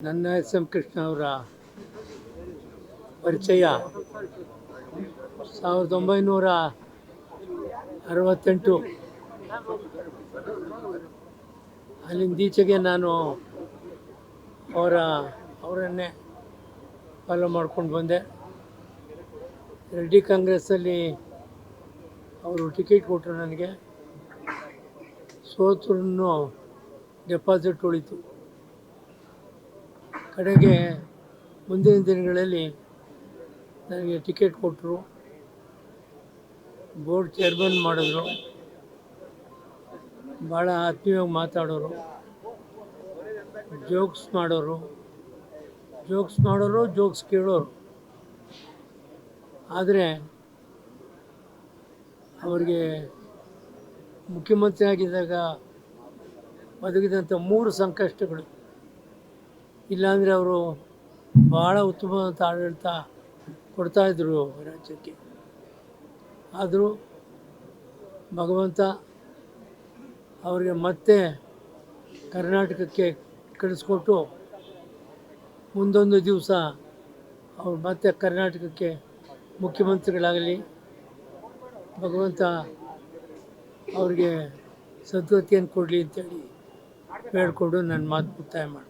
ನನ್ನ ಎಸ್.ಎಂ. ಕೃಷ್ಣ ಅವರ ಪರಿಚಯ 1968 ಅಲ್ಲಿಂದೀಚೆಗೆ ನಾನು ಅವರನ್ನೇ ಫಾಲೋ ಮಾಡ್ಕೊಂಡು ಬಂದೆ. ರೆಡ್ಡಿ ಕಾಂಗ್ರೆಸ್ಸಲ್ಲಿ ಅವರು ಟಿಕೆಟ್ ಕೊಟ್ಟರು. ನನಗೆ ಸೋತ್ರೂ ಡೆಪಾಸಿಟ್ ಉಳಿತು. ಕಡೆಗೆ ಮುಂದಿನ ದಿನಗಳಲ್ಲಿ ನನಗೆ ಟಿಕೆಟ್ ಕೊಟ್ಟರು, ಬೋರ್ಡ್ ಚೇರ್ಮನ್ ಮಾಡಿದ್ರು. ಭಾಳ ಆತ್ಮೀಯವಾಗಿ ಮಾತಾಡೋರು, ಜೋಕ್ಸ್ ಮಾಡೋರು, ಜೋಕ್ಸ್ ಕೇಳೋರು. ಆದರೆ ಅವರಿಗೆ ಮುಖ್ಯಮಂತ್ರಿ ಆಗಿದ್ದಾಗ ಒದಗಿದಂಥ 3 ಸಂಕಷ್ಟಗಳು, ಇಲ್ಲಾಂದರೆ ಅವರು ಭಾಳ ಉತ್ತಮವಾದ ಆಡಳಿತ ಕೊಡ್ತಾಯಿದ್ರು ರಾಜ್ಯಕ್ಕೆ. ಆದರೂ ಭಗವಂತ ಅವರಿಗೆ ಮತ್ತೆ ಕರ್ನಾಟಕಕ್ಕೆ ಕಳಿಸ್ಕೊಟ್ಟು ಮುಂದೊಂದು ದಿವಸ ಅವರು ಮತ್ತೆ ಕರ್ನಾಟಕಕ್ಕೆ ಮುಖ್ಯಮಂತ್ರಿಗಳಾಗಲಿ, ಭಗವಂತ ಅವ್ರಿಗೆ ಸದ್ಗತಿಯನ್ನು ಕೊಡಲಿ ಅಂತೇಳಿ ಬೇಡಿಕೊಂಡು ನನ್ನ ಮಾತು ಮುಕ್ತಾಯ ಮಾಡಿ.